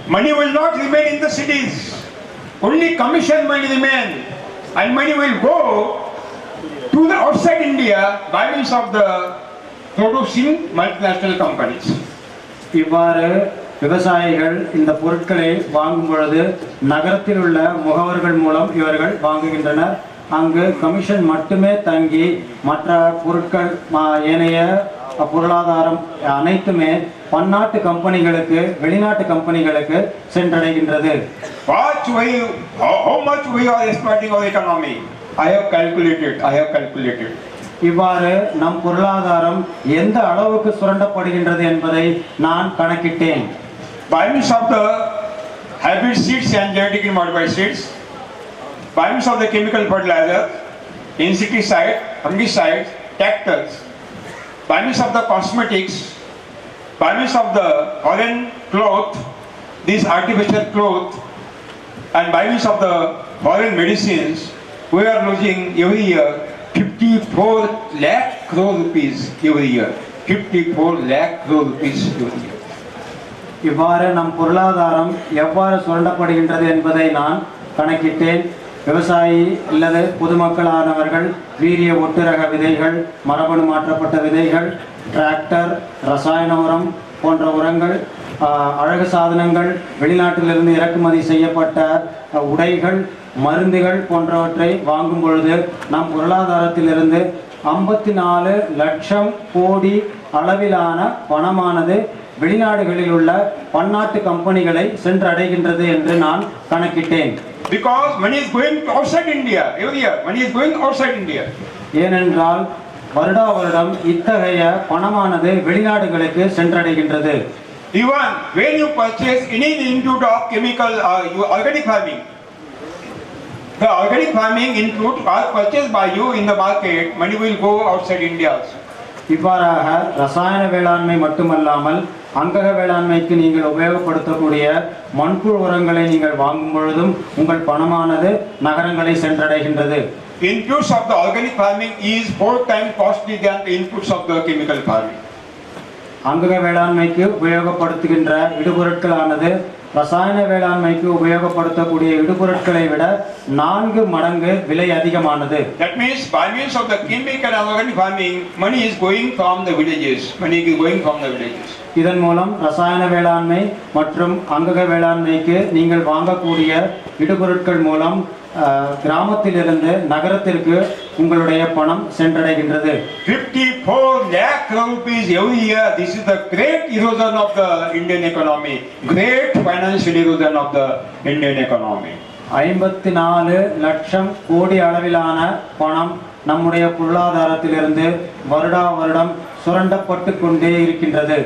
Money will not remain in the cities. Only commission will remain, and money will go to the outside India by means of the producing multinational companies. இவ்வாறு விவசாயிகள் இந்த பொருட்களை வாங்கும் பொழுது நகரத்தில் உள்ள முகவர்கள் மூலம் இவர்கள் வாங்குகின்றனர். அங்கு கமிஷன் மட்டுமே தங்கி மற்ற பொருட்கள் ஏனைய பொருளாதாரம் அனைத்துமே பன்னாட்டு கம்பெனிகளுக்கு வெளிநாட்டு கம்பெனிகளுக்கு சென்றடைகின்றது. How much we are exploiting our economy? I have calculated. இவ்வாறு நம் பொருளாதாரம் எந்த அளவுக்கு சுரண்டப்படுகின்றது என்பதை நான் கணக்கிட்டேன். By means of the hybrid seeds and genetically modified seeds, by means of the chemical fertilizer, insecticide, fungicides, tractors, by means of the cosmetics, by means of the foreign cloth, this artificial cloth, and by means of the foreign medicines, we are losing every year 54 lakh crore rupees every year. 54 lakh crore rupees every year. இவ்வாறு நம் பொருளாதாரம் எவ்வாறு சுரண்டப்படுகின்றது என்பதை நான் கணக்கிட்டேன். விவசாயி அல்லது பொதுமக்களானவர்கள் வீரிய ஒட்டுரக விதைகள், மரபணு மாற்றப்பட்ட விதைகள், டிராக்டர், ரசாயன உரம் போன்ற உரங்கள், அழகு சாதனங்கள், வெளிநாட்டிலிருந்து இறக்குமதி செய்யப்பட்ட உடைகள், மருந்துகள் போன்றவற்றை வாங்கும் பொழுது நம் பொருளாதாரத்திலிருந்து 54 லட்சம் கோடி அளவிலான பணமானது வெளிநாடுகளில் உள்ள பன்னாட்டு கம்பெனிகளை சென்றடைகின்றது என்று நான் கணக்கிட்டேன். Because money is going outside India every year. Money is going outside India. ஏனென்றால் வருடா வருடம் இத்தகைய பணமானது வெளிநாடுகளுக்கு சென்றடைகின்றது. Even when you purchase any input of chemical organic farming, the organic farming input are purchased by you in the market, money will go outside India also. இவ்வாறாக ரசாயன வேளாண்மை மட்டுமல்லாமல் அங்கக வேளாண்மைக்கு நீங்கள் உபயோகப்படுத்தக்கூடிய மண்புழு உரங்களை நீங்கள் வாங்கும் பொழுதும் உங்கள் பணமானது நகரங்களை சென்றடைகின்றது. Inputs of the organic farming is 4 times costly than the inputs of the chemical farming. அங்கக வேளாண்மைக்கு உபயோகப்படுத்துகின்ற இடுபொருட்களானது ரசாயன வேளாண்மைக்கு உபயோகப்படுத்தக்கூடிய இடுபொருட்களை விட 4 மடங்கு விலை அதிகமானது. That means by means of the chemical and organic farming, money is going from the villages. Money is going from the villages. இதன் மூலம் ரசாயன வேளாண்மை மற்றும் அங்கக வேளாண்மைக்கு நீங்கள் வாங்கக்கூடிய இடுபொருட்கள் மூலம் கிராமத்திலிருந்து நகரத்திற்கு உங்களுடைய பணம் சென்றடைகின்றது. 54 lakh rupees every year. This is the great erosion of the Indian economy. Great financial erosion of the Indian economy. 54 லட்சம் கோடி அளவிலான பணம் நம்முடைய பொருளாதாரத்திலிருந்து வருடா வருடம் சுரண்டப்பட்டு கொண்டே இருக்கின்றது.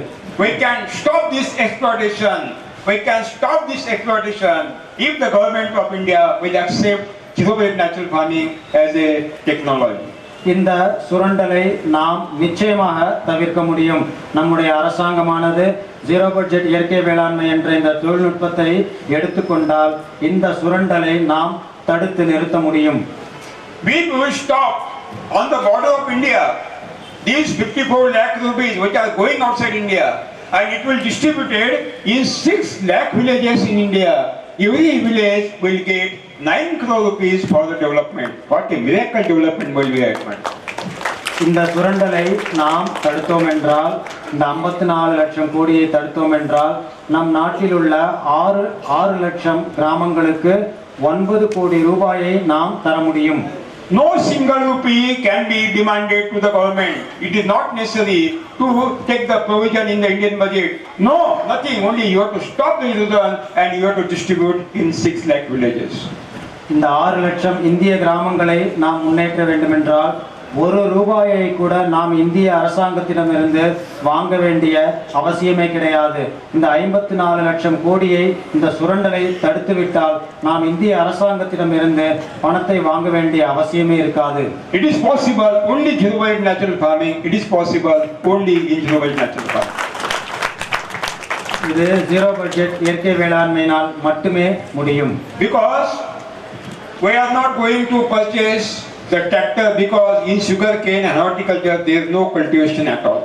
We can stop this exploitation. We can stop this exploitation if the government of India will accept zero-based natural farming as a technology. இந்த சுரண்டலை நாம் நிச்சயமாக தவிர்க்க முடியும். நம்முடைய அரசாங்கமானது ஜீரோ பட்ஜெட் இயற்கை வேளாண்மை என்ற இந்த தொழில்நுட்பத்தை எடுத்துக்கொண்டால் இந்த சுரண்டலை நாம் தடுத்து நிறுத்த முடியும். We will stop on the border of India these 54 lakh rupees which are going outside India, and it will distributed in 6 lakh villages in India. Every village will get 9 crore rupees for the development. What a miracle development will be happened. இந்த சுரண்டலை நாம் தடுத்தோம் என்றால், இந்த 54 லட்சம் கோடியை தடுத்தோம் என்றால், நம் நாட்டில் உள்ள 6 லட்சம் கிராமங்களுக்கு 9 கோடி ரூபாயை நாம் தர முடியும். No single rupee can be demanded to the government. It is not necessary to take the provision in the Indian budget. No, nothing. Only you have to stop the erosion and you have to distribute in 6 lakh villages. இந்த 6 லட்சம் இந்திய கிராமங்களை நாம் முன்னேற்ற வேண்டும் என்றால் 1 ரூபாயை கூட நாம் இந்திய அரசாங்கத்திடமிருந்து வாங்க வேண்டிய அவசியமே கிடையாது. இந்த 54 லட்சம் கோடியை இந்த சுரண்டலை தடுத்துவிட்டால் நாம் இந்திய அரசாங்கத்திடமிருந்து பணத்தை வாங்க வேண்டிய அவசியமே இருக்காது. It is possible only zero-based natural farming. It is possible only in zero-based natural farming. இது ஜீரோ பட்ஜெட் இயற்கை வேளாண்மையினால் மட்டுமே முடியும். Because we are not going to purchase the tractor because in sugarcane and horticulture there is no cultivation at all.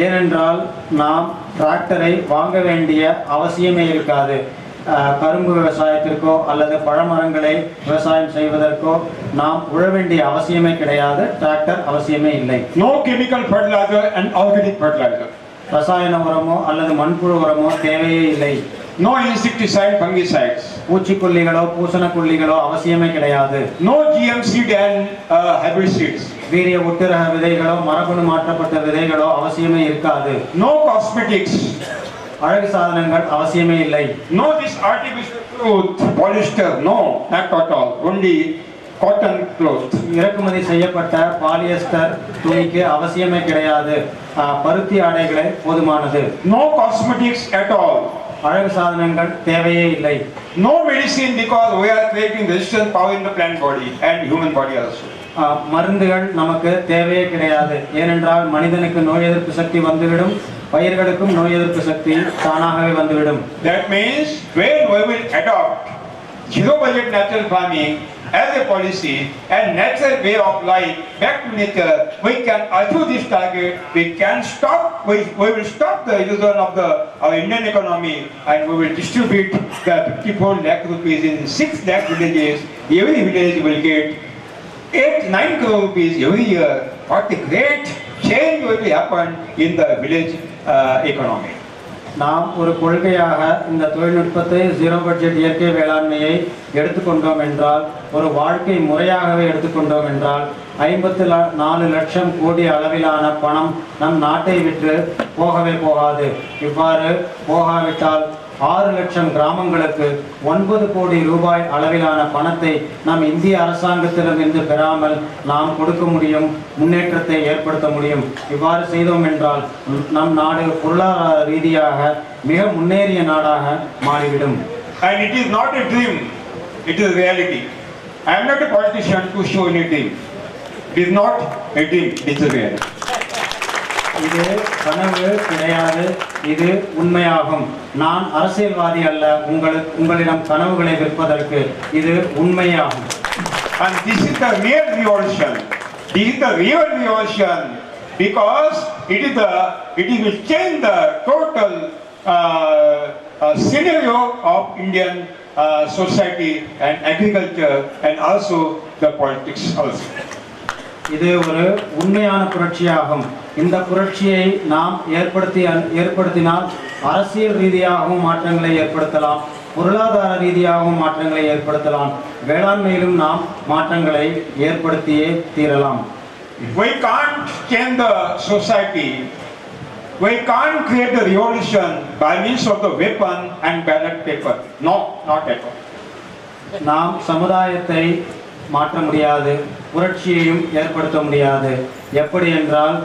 ஏனென்றால் நாம் டிராக்டரை வாங்க வேண்டிய அவசியமே இருக்காது. கரும்பு விவசாயத்திற்கோ அல்லது பழமரங்களை விவசாயம் செய்வதற்கோ நாம் உழ வேண்டிய அவசியமே கிடையாது. டிராக்டர் அவசியமே இல்லை. No chemical fertilizer and organic fertilizer. ரசாயன உரமோ அல்லது மண்புழு உரமோ தேவையே இல்லை. No insecticide, fungicides. பூச்சிக்கொல்லிகளோ பூசணக்கொல்லிகளோ அவசியமே கிடையாது. No GM seed and hybrid seeds. வீரிய ஒட்டுரக விதைகளோ மரபணு மாற்றப்பட்ட விதைகளோ அவசியமே இருக்காது. No cosmetics. அழகு சாதனங்கள் அவசியமே இல்லை. No this artificial cloth, polyester, no, not at all. Only cotton cloth. இறக்குமதி செய்யப்பட்ட பாலியஸ்டர் துணிக்கு அவசியமே கிடையாது. பருத்தி ஆடைகளே போதுமானது. No cosmetics at all. அழகு சாதனங்கள் தேவையே இல்லை. No medicine, because we are creating resistance power in the plant body and human body also. மருந்துகள் நமக்கு தேவையே கிடையாது. ஏனென்றால் மனிதனுக்கு நோய் எதிர்ப்பு சக்தி வந்துவிடும், பயிர்களுக்கும் நோய் எதிர்ப்பு சக்தி தானாகவே வந்துவிடும். That means when we will adopt zero budget natural farming as a policy and natural way of life back to nature, we can achieve this target. We can stop. We will stop the erosion of our Indian economy, and we will distribute the 54 lakh rupees in 6 lakh villages. Every village will get 8-9 crore rupees every year. What a great change will happen in the village economy. நாம் ஒரு கொள்கையாக இந்த தொழில்நுட்பத்தை zero budget இயற்கை வேளாண்மையை எடுத்துக்கொண்டோம் என்றால், ஒரு வாழ்க்கை முறையாகவே எடுத்துக்கொண்டோம் என்றால் 54 லட்சம் கோடி அளவிலான பணம் நம் நாட்டை விட்டு போகவே போகாது. இவ்வாறு போகாவிட்டால் 6 லட்சம் கிராமங்களுக்கு 9 கோடி ரூபாய் அளவிலான பணத்தை நம் இந்திய அரசாங்கத்திடமிருந்து பெறாமல் நாம் கொடுக்க முடியும், முன்னேற்றத்தை ஏற்படுத்த முடியும். இவ்வாறு செய்தோம் என்றால் நம் நாடு பொருளாதார ரீதியாக மிக முன்னேறிய நாடாக மாறிவிடும். And it is not a dream, it is reality. I am not a politician to show any dream. It is not a dream, it is a reality. இது கனவு கிடையாது, இது உண்மையாகும். நான் அரசியல்வாதி அல்ல உங்களிடம் கனவுகளை விற்பதற்கு. இது உண்மையாகும். And this is the real revolution. This is the real revolution because it will change the total scenario of Indian society and agriculture and also the politics also. இது ஒரு உண்மையான புரட்சியாகும். இந்த புரட்சியை நாம் ஏற்படுத்தினால் அரசியல் ரீதியாகவும் மாற்றங்களை ஏற்படுத்தலாம், பொருளாதார ரீதியாகவும் மாற்றங்களை ஏற்படுத்தலாம், வேளாண்மையிலும் நாம் மாற்றங்களை ஏற்படுத்தியே தீரலாம். We can't change the society. We can't create the revolution by means of the weapon and ballot paper. No, not at all. நாம் சமுதாயத்தை மாற்ற முடியாது, புரட்சியையும் ஏற்படுத்த முடியாது. எப்படி என்றால்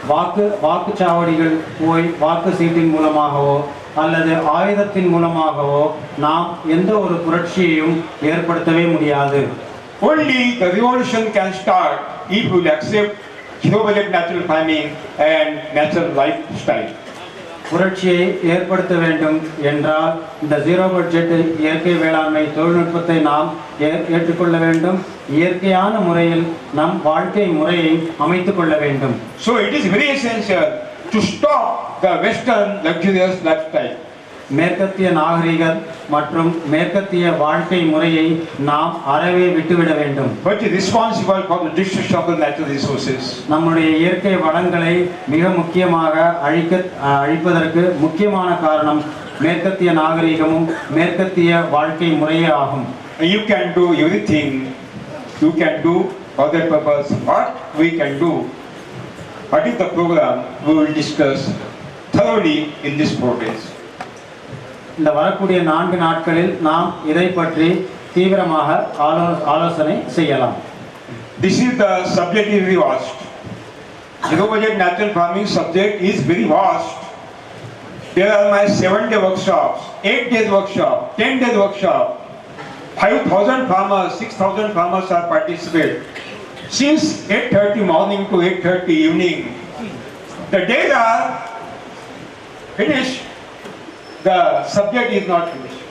வாக்குச்சாவடிகள் போய் வாக்கு சீட்டின் மூலமாகவோ அல்லது ஆயுதத்தின் மூலமாகவோ நாம் எந்த ஒரு புரட்சியையும் ஏற்படுத்தவே முடியாது. Only the revolution can start if we will accept zero budget natural farming and natural lifestyle. புரட்சியை ஏற்படுத்த வேண்டும் என்றால் இந்த ஜீரோ பட்ஜெட் இயற்கை வேளாண்மை தொழில்நுட்பத்தை நாம் ஏற்றுக்கொள்ள வேண்டும். இயற்கையான முறையில் நம் வாழ்க்கை முறையை அமைத்துக் கொள்ள வேண்டும். So it is very essential to stop the Western luxurious lifestyle. மேற்கத்திய நாகரிகம் மற்றும் மேற்கத்திய வாழ்க்கை முறையை நாம் அறவே விட்டுவிட வேண்டும். But is responsible for the destruction of the natural resources. நம்முடைய இயற்கை வளங்களை மிக முக்கியமாக அழிப்பதற்கு முக்கியமான காரணம் மேற்கத்திய நாகரிகமும் மேற்கத்திய வாழ்க்கை முறையே ஆகும். You can do everything. You can do for that purpose. What we can do? What is the program we will discuss thoroughly in this 4 days. இந்த வரக்கூடிய 4 நாட்களில் நாம் இதை பற்றி தீவிரமாக ஆலோசனை செய்யலாம். This is the subject is very vast. Zero budget natural farming subject is very vast. There are my 7-day workshops, 8 days workshop, 10 days workshop. 5,000 farmers, 6,000 farmers are participating. Since 8:30 morning to 8:30 evening, the days are finished. The subject is not finished.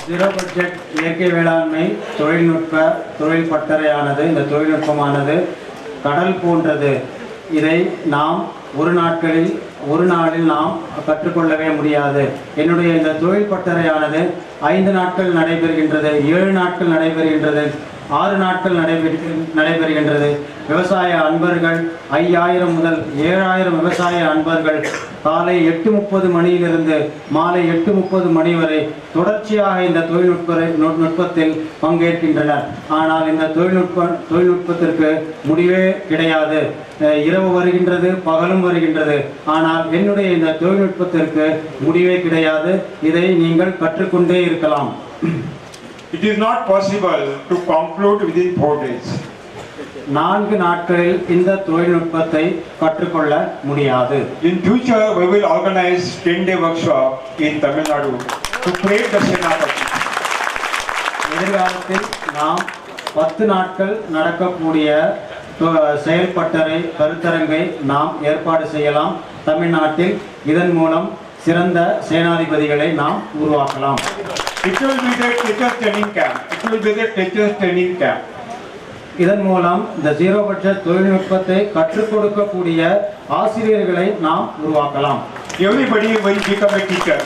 Zero budget இயற்கை வேளாண்மை தொழில் பட்டறையானது, இந்த தொழில்நுட்பமானது கடல் போன்றது. இதை நாம் ஒரு நாளில் நாம் கற்றுக்கொள்ளவே முடியாது. என்னுடைய இந்த தொழில் பட்டறையானது 5 நாட்கள் நடைபெறுகின்றது, 7 நாட்கள் நடைபெறுகின்றது, 6 நாட்கள் நடைபெறுகின்றது. விவசாய அன்பர்கள் 5000 முதல் 7000 விவசாய அன்பர்கள் காலை 8:30 மணியிலிருந்து மாலை 8:30 மணி வரை தொடர்ச்சியாக இந்த தொழில்நுட்பத்தில் பங்கேற்கின்றனர். ஆனால் இந்த தொழில்நுட்பத்திற்கு முடிவே கிடையாது. இரவு வருகின்றது, பகலும் வருகின்றது. ஆனால் என்னுடைய இந்த தொழில்நுட்பத்திற்கு முடிவே கிடையாது. இதை நீங்கள் கற்றுக்கொண்டே இருக்கலாம். It is not possible to conclude within 4 days. 4 நாட்களில் இந்த தொழில்நுட்பத்தை கற்றுக்கொள்ள முடியாது. In future, we will organize 10-day workshop in Tamil Nadu to create the Senapati. எதிர்காலத்தில் நாம் 10 நாட்கள் நடக்கக்கூடிய செயல்பட்டறை கருத்தரங்கை நாம் ஏற்பாடு செய்யலாம் தமிழ்நாட்டில். இதன் மூலம் சிறந்த சேனாதிபதிகளை நாம் உருவாக்கலாம். It will be the teacher training camp. It will be the teacher training camp. இதன் மூலம் இந்த ஜீரோ பட்ஜெட் தொழில்நுட்பத்தை கற்றுக் கொடுக்கக்கூடிய ஆசிரியர்களை நாம் உருவாக்கலாம். Everybody will become a teacher.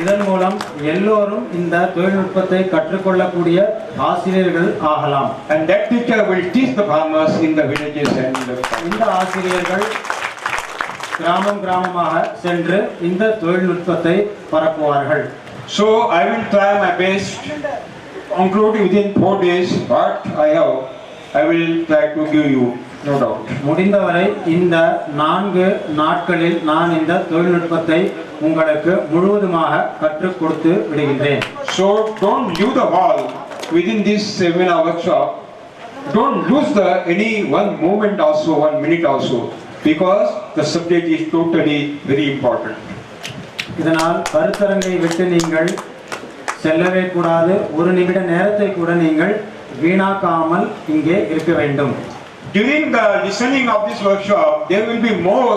இதன் மூலம் எல்லோரும் இந்த தொழில்நுட்பத்தை கற்றுக்கொள்ளக்கூடிய ஆசிரியர்கள் ஆகலாம். And that teacher will teach the farmers in the villages and in the farms. இந்த ஆசிரியர்கள் கிராமமாக சென்று இந்த தொழில்நுட்பத்தை பரப்புவார்கள். So I will try my best to conclude within 4 days what I have. I will try to give you, no doubt. முடிந்தவரை இந்த 4 நாட்களில் நான் இந்த தொழில்நுட்பத்தை உங்களுக்கு முழுவதுமாக கற்றுக் கொடுத்து விடுகின்றேன். So don't leave the hall within this seminar workshop. Don't lose any one moment also, 1 minute also, because the subject is totally very important. இதனால் கருத்தரங்கை விட்டு நீங்கள் செல்லவே கூடாது. 1 நிமிட நேரத்தை கூட நீங்கள் வீணாக்காமல் இங்கே இருக்க வேண்டும். During the listening of this workshop, there will be more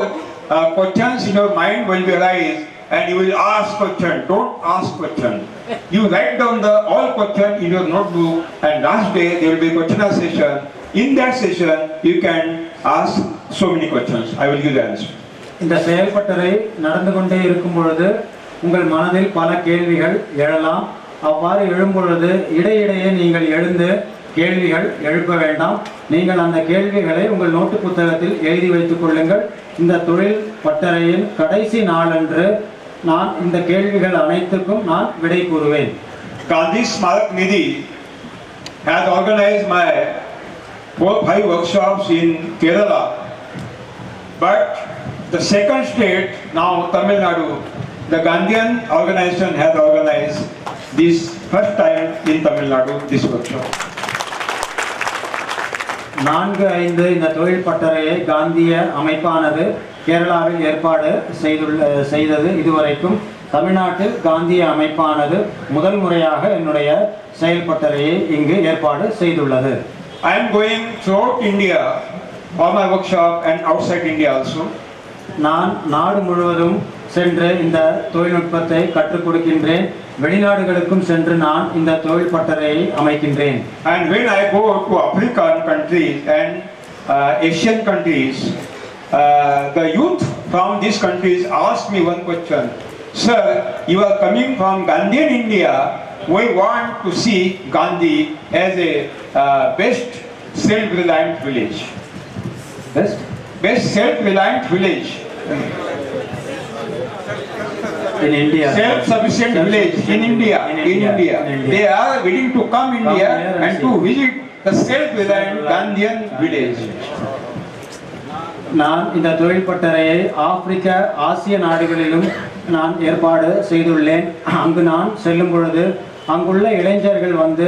questions in your mind will be arise, and you will ask question. Don't ask question. You write down all question in your notebook, and last day there will be question session. In that session, you can ask so many questions. I will give the answer. இந்த செயல்பட்டறை நடந்து கொண்டே இருக்கும் பொழுது உங்கள் மனதில் பல கேள்விகள் எழலாம். அவ்வாறு எழும்பொழுது இடையிடையே நீங்கள் எழுந்து கேள்விகள் எழுப்ப வேண்டாம். நீங்கள் அந்த கேள்விகளை உங்கள் நோட்டு புத்தகத்தில் எழுதி வைத்துக் கொள்ளுங்கள். இந்த தொழில் பட்டறையின் கடைசி நாளன்று நான் இந்த கேள்விகள் அனைத்துக்கும் நான் விடை கூறுவேன். Gandhi Smarak Nidhi has organized my 4-5 workshops in Kerala, but the second state, now Tamil Nadu, the Gandhian organization has organized this first time in Tamil Nadu, this workshop. 4-5 இந்த தொழில் பட்டறையை காந்திய அமைப்பானது கேரளாவில் ஏற்பாடு செய்தது. இதுவரைக்கும் தமிழ்நாட்டில் காந்திய அமைப்பானது முதல் முறையாக என்னுடைய செயல்பட்டறையை இங்கு ஏற்பாடு செய்துள்ளது. I am going throughout India for my workshop and outside India also. நான் நாடு முழுவதும் சென்று இந்த தொழில்நுட்பத்தை கற்றுக் கொடுக்கின்றேன். வெளிநாடுகளுக்கும் சென்று நான் இந்த தொழில் பட்டறையை அமைக்கின்றேன். And when I go to African countries and Asian countries, the youth from these countries ask me one question. Sir, you are coming from Gandhian India. We want to see Gandhi as a best self-reliant village. Best self-reliant village. In India. Self-sufficient village in India. In India. They are willing to come India and to visit the self-reliant Gandhian village. நான் இந்த தொழில் பட்டறையை ஆப்பிரிக்க ஆசிய நாடுகளிலும் நான் ஏற்பாடு செய்துள்ளேன். அங்கு நான் செல்லும் பொழுது அங்குள்ள இளைஞர்கள் வந்து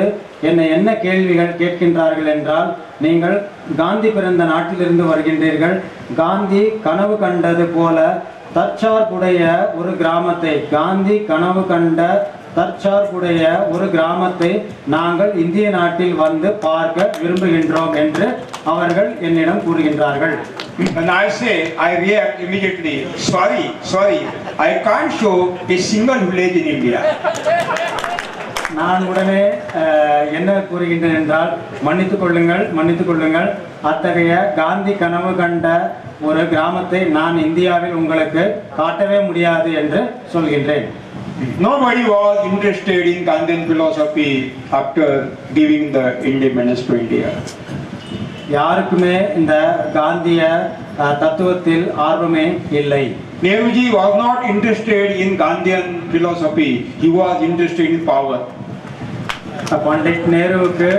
என்ன கேள்விகள் கேட்கின்றார்கள் என்றால், நீங்கள் காந்தி பிறந்த நாட்டிலிருந்து வருகின்றீர்கள். காந்தி கனவு கண்டது போல தற்சார்புடைய ஒரு கிராமத்தை, காந்தி கனவு கண்ட தற்சார்புடைய ஒரு கிராமத்தை நாங்கள் இந்திய நாட்டில் வந்து பார்க்க விரும்புகின்றோம் என்று அவர்கள் என்னிடம் கூறுகின்றார்கள். And I say, I react immediately. Sorry, I can't show a single village in India. நான் உடனே என்ன கூறுகின்றேன் என்றால், மன்னித்துக் கொள்ளுங்கள். அத்தகைய காந்தி கனவு கண்ட ஒரு கிராமத்தை நான் இந்தியாவில் உங்களுக்கு காட்டவே முடியாது என்று சொல்கின்றேன். Nobody was interested in Gandhian philosophy after giving the independence to India. யாருக்குமே இந்த காந்திய தத்துவத்தில் ஆர்வமே இல்லை. Nehruji was not interested in Gandhian philosophy. He was interested in power. Pandit நேருவுக்கு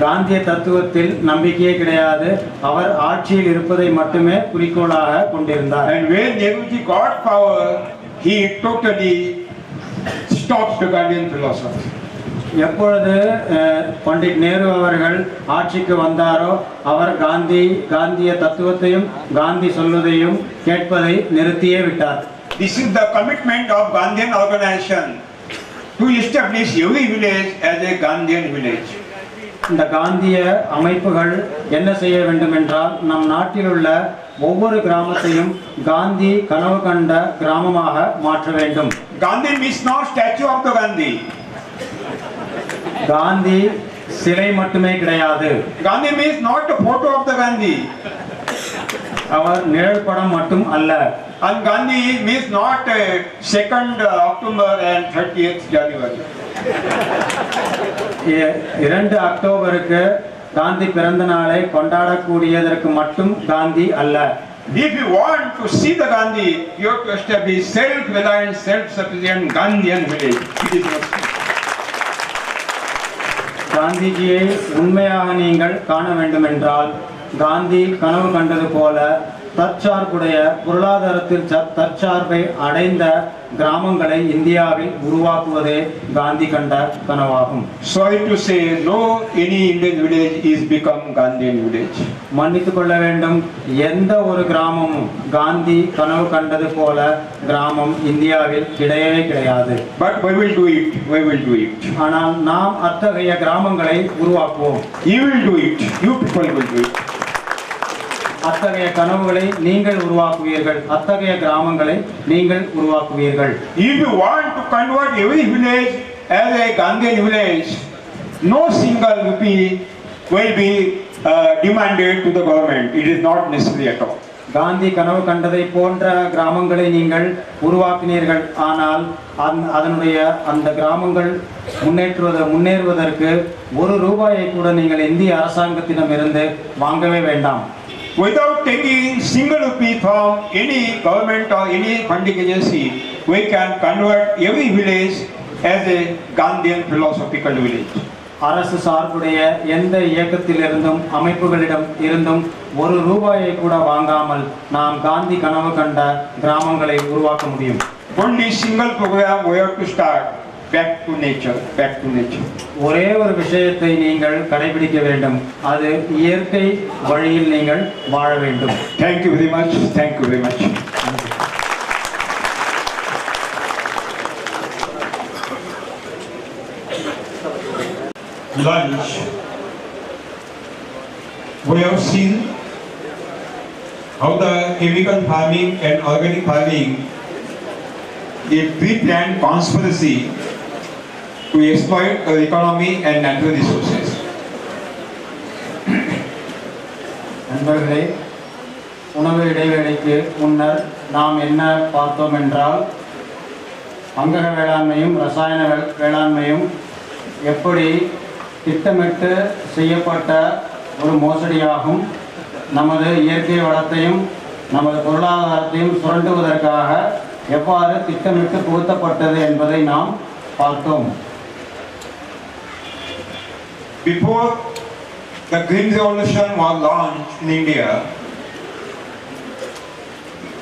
காந்திய தத்துவத்தில் நம்பிக்கையே கிடையாது. அவர் ஆட்சியில் இருப்பதை மட்டுமே குறிக்கோளாக கொண்டிருந்தார். And when Nehruji got power, he totally stopped the Gandhian philosophy. எப்பொழுது பண்டிட் நேரு அவர்கள் ஆட்சிக்கு வந்தாரோ, அவர் காந்திய தத்துவத்தையும் காந்தி சொல்வதையும் கேட்பதை நிறுத்தியே விட்டார். This is the commitment of Gandhian organization to establish every village as a Gandhian village. இந்த காந்திய அமைப்புகள் என்ன செய்ய வேண்டும் என்றால், நம் நாட்டில் உள்ள ஒவ்வொரு கிராமத்தையும் காந்தி கனவு கண்ட கிராமமாக மாற்ற வேண்டும். Gandhi means not statue of the Gandhi. Gandhi சிலை மட்டுமே கிடையாது. Gandhi means not the photo of the Gandhi. அவர் நிழல் படம் மட்டும் அல்ல. And Gandhi means not 2nd October and 30th January. 2 அக்டோபருக்கு Gandhi பிறந்த நாளை கொண்டாடக்கூடியதற்கு மட்டும் காந்தி அல்ல. If you want to see the Gandhi, you have to establish self-reliant, self-sufficient Gandhian village. It is not. காந்திஜியை உண்மையாக நீங்கள் காண வேண்டும் என்றால், காந்தி கனவு கண்டது போல தற்சார்புடைய பொருளாதாரத்தில் தற்சார்பை அடைந்த கிராமங்களை இந்தியாவில் உருவாக்குவதே காந்தி கண்ட கனவாகும். Sorry to say, no any Indian village is become Gandhian village. மன்னித்துக் கொள்ள வேண்டும், எந்த ஒரு கிராமமும் காந்தி கனவு கண்டது போல கிராமம் இந்தியாவில் கிடையவே கிடையாது. But we will do it. We will do it. ஆனால் நாம் அத்தகைய கிராமங்களை உருவாக்குவோம். You will do it. You people will do it. அத்தகைய கனவுகளை நீங்கள் உருவாக்குவீர்கள். அத்தகைய கிராமங்களை நீங்கள் உருவாக்குவீர்கள். If you want to convert every village as a Gandhian village, no single rupee will be demanded to the government. It is not necessary at all. Gandhi கனவு கண்டதை போன்ற கிராமங்களை நீங்கள் உருவாக்கினீர்கள். ஆனால் அதனுடைய அந்த கிராமங்கள் முன்னேறுவதற்கு ₹1 கூட நீங்கள் இந்திய அரசாங்கத்திடம் இருந்து வாங்கவே வேண்டாம். Without taking single rupee from any government or any funding agency, we can convert every village as a Gandhian philosophical village. அரசு சார்புடைய எந்த இயக்கத்திலிருந்தும் அமைப்புகளிடம் இருந்தும் ₹1 கூட வாங்காமல் நாம் காந்தி கனவு கண்ட கிராமங்களை உருவாக்க முடியும். Only single program we have to start. Back to nature. ஒரே ஒரு விஷயத்தை நீங்கள் கடைபிடிக்க வேண்டும். அது இயற்கை வழியில் நீங்கள் வாழ வேண்டும். Thank you very much. Thank you very much. Lunch. We have seen how the chemical farming and organic farming a pre-planned conspiracy to exploit the economy and natural resources. நண்பர்களே, உணவு இடைவேளைக்கு முன்னர் நாம் என்ன பார்த்தோம் என்றால், அங்கக வேளாண்மையும் ரசாயன வேளாண்மையும் எப்படி திட்டமிட்டு செய்யப்பட்ட ஒரு மோசடியாகும், நமது இயற்கை வளத்தையும் நமது பொருளாதாரத்தையும் சுரண்டுவதற்காக எவ்வாறு திட்டமிட்டு புகுத்தப்பட்டது என்பதை நாம் பார்த்தோம். Before the Green Revolution was launched in India,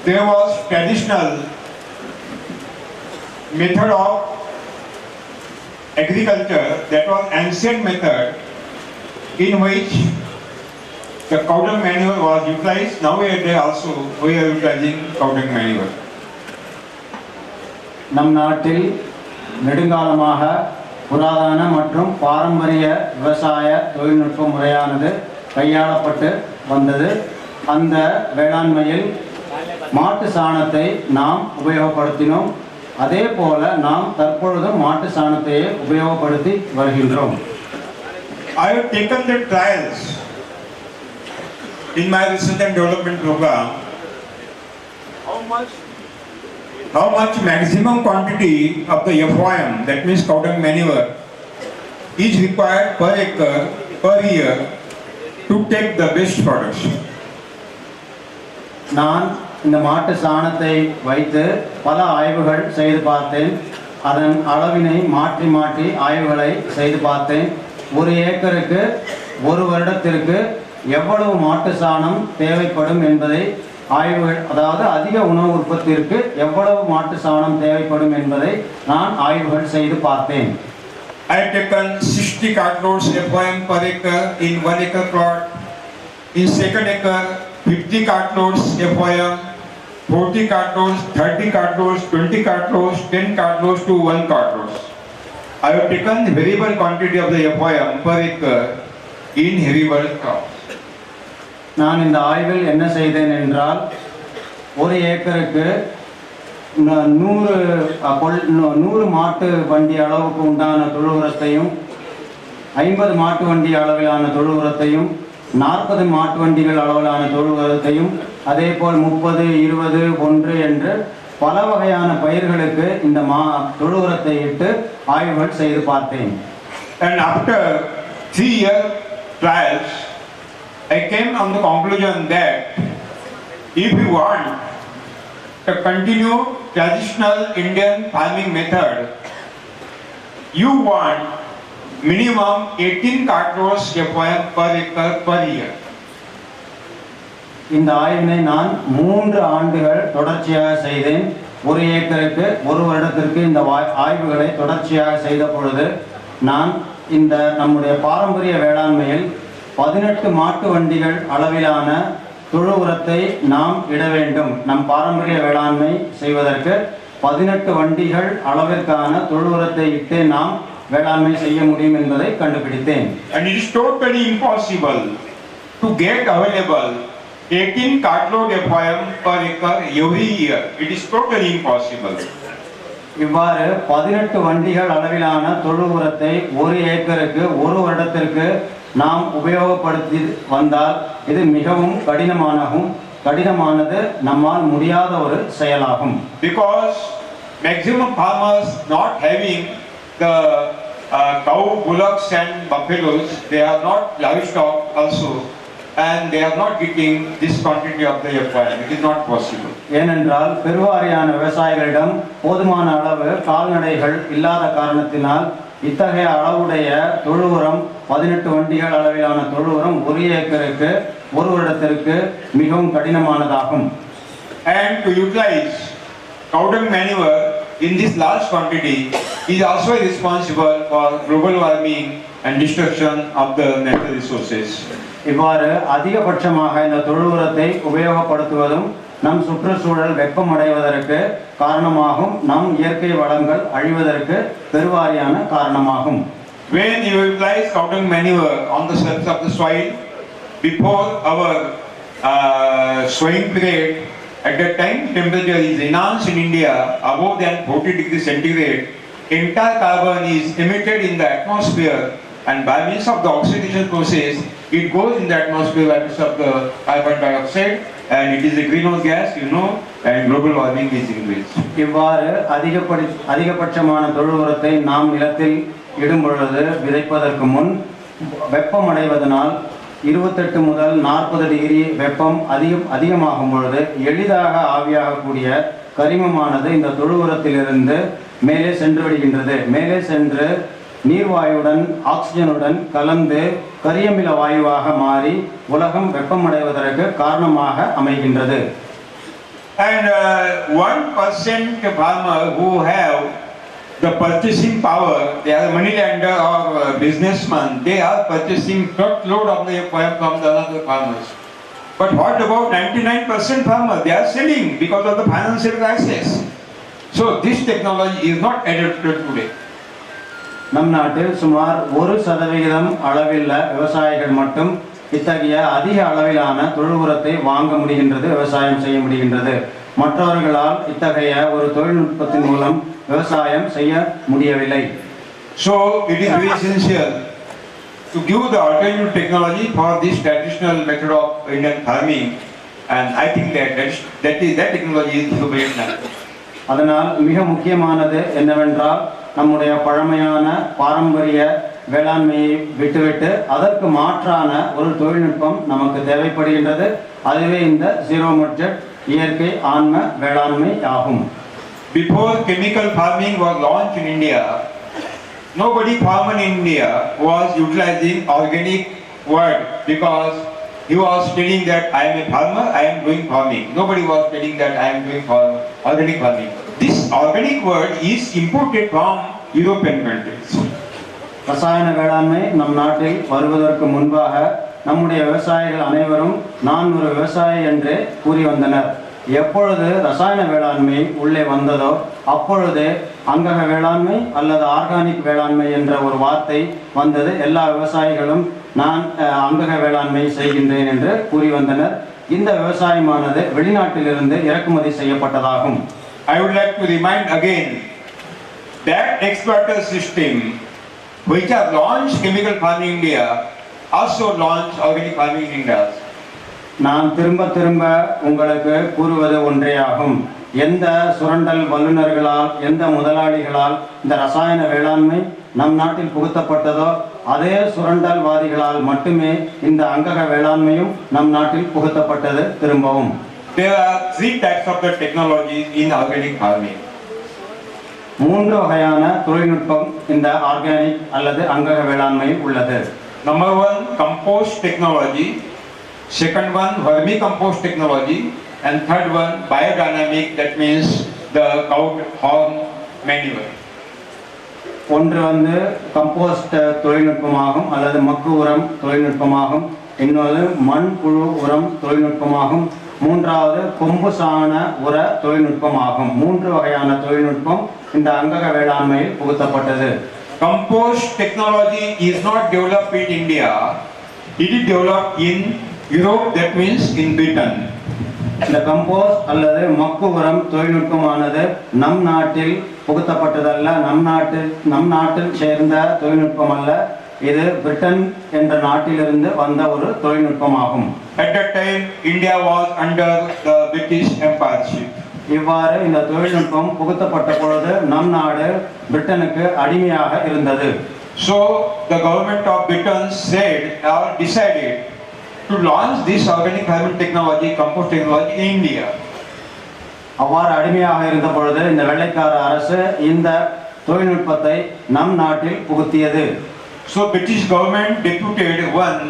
there was traditional method of agriculture, that was ancient method in which the cow dung manure was utilized. Nowadays also we are utilizing cow dung manure. நம் நாட்டில் நெடுங்காலமாக புராதன மற்றும் பாரம்பரிய விவசாய தொழில்நுட்ப முறையானது கையாளப்பட்டு வந்தது. அந்த வேளாண்மையில் மாட்டு சாணத்தை நாம் உபயோகப்படுத்தினோம். அதே போல நாம் தற்பொழுதும் மாட்டு சாணத்தையே உபயோகப்படுத்தி வருகின்றோம். I have taken the trials in my research and development program. How much maximum quantity of the FOM, that means cow dung manure, is required per acre per year to take the best production. நான் இந்த மாட்டு சாணத்தை வைத்து பல ஆய்வுகள் செய்து பார்த்தேன். அதன் அளவினை மாற்றி மாற்றி ஆய்வுகளை செய்து பார்த்தேன். ஒரு ஏக்கருக்கு ஒரு வருடத்திற்கு எவ்வளவு மாட்டு சாணம் தேவைப்படும் என்பதை ஆய்வுகள், அதாவது அதிக உணவு உற்பத்திற்கு எவ்வளவு மாட்டு சாணம் தேவைப்படும் என்பதை நான் ஆய்வுகள் செய்து பார்த்தேன். I have taken 60 cartloads FOM per acre in 1 acre plot. In second acre, 50 cartloads FOM, 40 cartloads, 30 cartloads, 20 cartloads, 10 cartloads to 1 cartloads. I have taken the variable quantity of the FOM per acre in heavy world crops. நான் இந்த ஆய்வில் என்ன செய்தேன் என்றால், ஒரு ஏக்கருக்கு 100 மாட்டு வண்டி அளவுக்கு உண்டான தொழு உரத்தையும், 50 மாட்டு வண்டி அளவிலான தொழு உரத்தையும், 40 மாட்டு வண்டிகள் அளவிலான தொழு உரத்தையும், அதே போல் 30, 20, 1 என்று பல வகையான பயிர்களுக்கு இந்த தொழு உரத்தை இட்டு ஆய்வுகள் செய்து பார்த்தேன். And after 3-year trials, I came on the conclusion that if you want to continue traditional Indian farming method, you want minimum 18 cartloads FOM per acre per year. இந்த ஆய்வினை நான் 3 ஆண்டுகள் தொடர்ச்சியாக செய்தேன். ஒரு ஏக்கருக்கு ஒரு வருடத்திற்கு இந்த ஆய்வுகளை தொடர்ச்சியாக செய்த பொழுது நான் இந்த நம்முடைய பாரம்பரிய வேளாண்மையில் 18 மாட்டு வண்டிகள் அளவிலான தொழு உரத்தை நாம் இட வேண்டும். நம் பாரம்பரிய வேளாண்மை செய்வதற்கு 18 வண்டிகள் அளவிற்கான தொழு உரத்தை இட்டு நாம் வேளாண்மை செய்ய முடியும் என்பதை கண்டுபிடித்தேன். And it is totally impossible to get available 18 cartload FOM per acre every year. It is totally impossible. இவ்வாறு 18 வண்டிகள் அளவிலான தொழு உரத்தை ஒரு ஏக்கருக்கு ஒரு வருடத்திற்கு நாம் உபயோகப்படுத்தி வந்தால் இது மிகவும் கடினமானது, நம்மால் முடியாத ஒரு செயலாகும். Because maximum farmers not having the cow, bullocks and buffaloes, they are not livestock also, and they are not getting this quantity of the FOM. It is not possible. ஏனென்றால் பெருவாரியான விவசாயிகளிடம் போதுமான அளவு கால்நடைகள் இல்லாத காரணத்தினால் இத்தகைய அளவுடைய தொழு உரம் 18 வண்டிகள் அளவிலான தொழு உரம் ஒரு ஏக்கருக்கு ஒரு வருடத்திற்கு மிகவும் கடினமானதாகும். And to utilize cow dung manure in this large quantity is also responsible for global warming and destruction of the natural resources. இவ்வாறு அதிகபட்சமாக இந்த தொழு உரத்தை உபயோகப்படுத்துவதும் நம் சுற்றுச்சூழல் வெப்பமடைவதற்கு காரணமாகும், நம் இயற்கை வளங்கள் அழிவதற்கு பெருவாரியான காரணமாகும். When you utilize cow dung manure on the surface of the soil before our sowing period, at that time temperature is enhanced in India above than 40 degrees centigrade. Entire carbon is emitted in the atmosphere, and by means of the oxidation process it goes in the atmosphere by means of the carbon dioxide, and it is a greenhouse gas, and global warming is increased. இவ்வாறு அதிகபட்சமான தொழு உரத்தை நாம் நிலத்தில் இடும் பொழுது விதைப்பதற்கு முன் வெப்பமடைவதனால் 28 முதல் 40 டிகிரி வெப்பம் அதிகமாகும் பொழுது எளிதாக ஆவியாகக்கூடிய கரிமமானது இந்த தொழு உரத்திலிருந்து மேலே சென்று விடுகின்றது. மேலே சென்று நீர்வாயுடன் ஆக்சிஜனுடன் கலந்து கரியமில வாயுவாக மாறி உலகம் வெப்பமடைவதற்கு காரணமாக அமைகின்றது. And 1% farmer who have the purchasing power, they are money lender or businessman, they are purchasing truckload of the FOM from the other farmers. But what about 99% farmers? They are selling because of the financial crisis. So this technology is not adapted today. நம் நாட்டில் சுமார் 1% அளவில் விவசாயிகள் மட்டும் இத்தகைய அதிக அளவிலான தொழு உரத்தை வாங்க முடிகின்றது, விவசாயம் செய்ய முடிகின்றது. மற்றவர்களால் இத்தகைய ஒரு தொழில்நுட்பத்தின் மூலம் விவசாயம் செய்ய முடியவில்லை. So it is very essential to give the alternative technology for this traditional method of Indian farming, and I think that technology is innovation. அதனால் மிக முக்கியமானது என்னவென்றால் நம்முடைய பழமையான பாரம்பரிய வேளாண்மையை விட்டுவிட்டு அதற்கு மாற்றான ஒரு தொழில்நுட்பம் நமக்கு தேவைப்படுகின்றது. அதுவே இந்த ஜீரோ பட்ஜெட் இயற்கை ஆன்ம வேளாண்மை ஆகும். Before chemical farming was launched in India, nobody farmer in India was utilizing organic word because he was telling that I am a farmer, I am doing farming. Nobody was telling that I am doing organic farming. This organic word is imported from European countries. ரசாயன வேளாண்மை நம் நாட்டில் வருவதற்கு முன்பாக நம்முடைய விவசாயிகள் அனைவரும் நான் ஒரு விவசாயி என்று கூறி வந்தனர். எப்பொழுது ரசாயன வேளாண்மை உள்ளே வந்ததோ அப்பொழுது அங்கக வேளாண்மை அல்லது ஆர்கானிக் வேளாண்மை என்ற ஒரு வார்த்தை வந்தது. எல்லா விவசாயிகளும் நான் அங்கக வேளாண்மை செய்கின்றேன் என்று கூறி வந்தனர். இந்த விவசாயமானது வெளிநாட்டிலிருந்து இறக்குமதி செய்யப்பட்டதாகும். I would like to remind again that exporter system which has launched chemical farming in India also launched organic farming in India. நான் திரும்ப உங்களுக்கு கூறுவது ஒன்றே ஆகும். எந்த சுரண்டல் வல்லுநர்களால் எந்த முதலாளிகளால் இந்த ரசாயன வேளாண்மை நம் நாட்டில் புகுத்தப்பட்டதோ அதே சுரண்டல்வாதிகளால் மட்டுமே இந்த அங்கக வேளாண்மையும் நம் நாட்டில் புகுத்தப்பட்டது. திரும்பவும் There are three types of the technologies in organic farming. மூன்று வகையான தொழில்நுட்பம் இந்த ஆர்கானிக் அல்லது அங்கக வேளாண்மையில் உள்ளது. Number one, compost technology. Second one, vermicompost technology. And third one, biodynamic, that means the cow horn manure. ஒன்று கம்போஸ்ட் தொழில்நுட்பமாகும் அல்லது மக்கு உரம் தொழில்நுட்பமாகும். இன்னொரு மண்புழு உரம் தொழில்நுட்பமாகும். மூன்றாவது கொம்பு சாண உர தொழில்நுட்பமாகும். மூன்று வகையான தொழில்நுட்பம் இந்த அங்கக வேளாண்மையில் புகுத்தப்பட்டது. Compost technology is not developed in India. It is developed in Europe, that means in Britain. இந்த கம்போஸ்ட் அல்லது மக்கு உரம் தொழில்நுட்பமானது நம் நாட்டில் புகுத்தப்பட்டதல்ல. நம் நாட்டில் சேர்ந்த தொழில்நுட்பம் அல்ல. இது பிரிட்டன் என்ற நாட்டிலிருந்து வந்த ஒரு தொழில்நுட்பமாகும். At that time, India was under the British Empire. இவ்வாறு இந்த தொழில்நுட்பம் புகுத்தப்பட்ட பொழுது நம் நாடு பிரிட்டனுக்கு அடிமையாக இருந்தது. So the government of Britain said or decided to launch this organic farming technology, compost technology in India. அவ்வாறு அடிமையாக இருந்த பொழுது இந்த வெள்ளைக்கார அரசு இந்த தொழில்நுட்பத்தை நம் நாட்டில் புகுத்தியது. So British government deputed one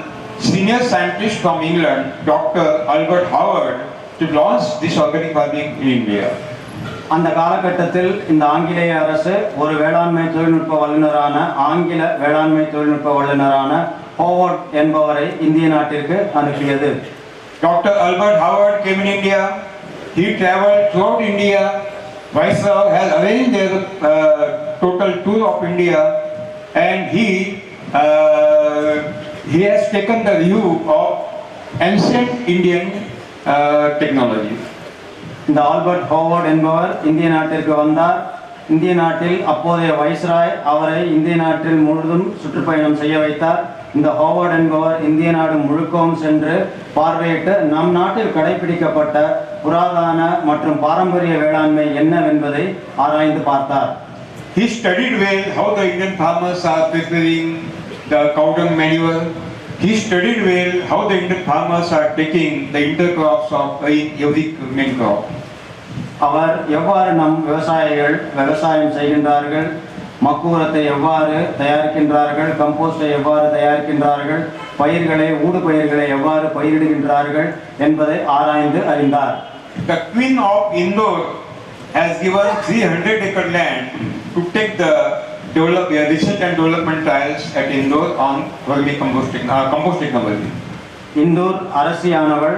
senior scientist from England, Dr. Albert Howard, to launch this organic farming in India. அந்த காலகட்டத்தில் இந்த ஆங்கிலேய அரசு ஒரு வேளாண்மை தொழில்நுட்ப வல்லுநரான ஹோவர்ட் என்பவரை இந்திய நாட்டிற்கு அனுப்பியது. Dr. Albert Howard came in India. He traveled throughout India. Viceroy has arranged their total tour of India, and he has taken the view of ancient Indian technology. இந்த ஆல்பர்ட் ஹோவர்ட் என்பவர் இந்திய நாட்டிற்கு வந்தார். இந்திய நாட்டில் அப்போதைய வைஸ்ராய் அவரை இந்திய நாட்டில் முழுதும் சுற்றுப்பயணம் செய்ய வைத்தார். இந்த ஹோவர்ட் என்பவர் இந்திய நாடு முழுக்கவும் சென்று பார்வையிட்டு நம் நாட்டில் கடைபிடிக்கப்பட்ட புராதன மற்றும் பாரம்பரிய வேளாண்மை என்னவென்பதை ஆராய்ந்து பார்த்தார். He studied well how the Indian farmers are preparing the cow dung manure. He studied well how the Indian farmers are taking the intercrops of every main crop. அவர் எவ்வாறு நம் விவசாயிகள் விவசாயம் செய்கின்றார்கள், மக்கூரத்தை எவ்வாறு தயாரிக்கின்றார்கள், கம்போஸ்டை எவ்வாறு தயாரிக்கின்றார்கள், ஊடு பயிர்களை எவ்வாறு பயிரிடுகின்றார்கள் என்பதை ஆராய்ந்து அறிந்தார். The Queen of Indore has given 300-acre land to take the research and development trials at Indore on compost technology. Indore அரசியானவள்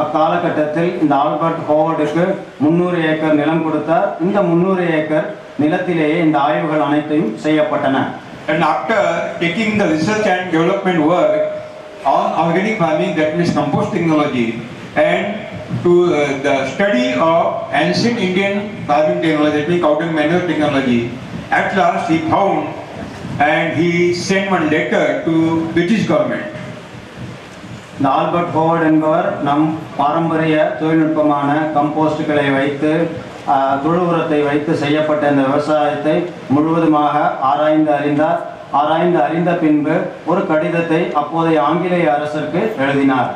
அக்காலகட்டத்தில் இந்த ஆல்பர்ட் ஹோவர்டுக்கு 300 ஏக்கர் நிலம் கொடுத்தார். இந்த 300 ஏக்கர் நிலத்திலேயே இந்த ஆய்வுகள் அனைத்தையும் செய்யப்பட்டன. And after taking the research and development work on organic farming, that means compost technology, and to the study of ancient Indian farming technology, that means cow dung manure technology. At last he found and he sent one letter to British government. இந்த Albert Howard என்பவர் நம் பாரம்பரிய தொழில்நுட்பமான கம்போஸ்டுகளை வைத்து தொழு உரத்தை வைத்து செய்யப்பட்ட இந்த விவசாயத்தை முழுவதுமாக ஆராய்ந்து அறிந்த பின்பு ஒரு கடிதத்தை அப்போதைய ஆங்கிலேய அரசிற்கு எழுதினார்.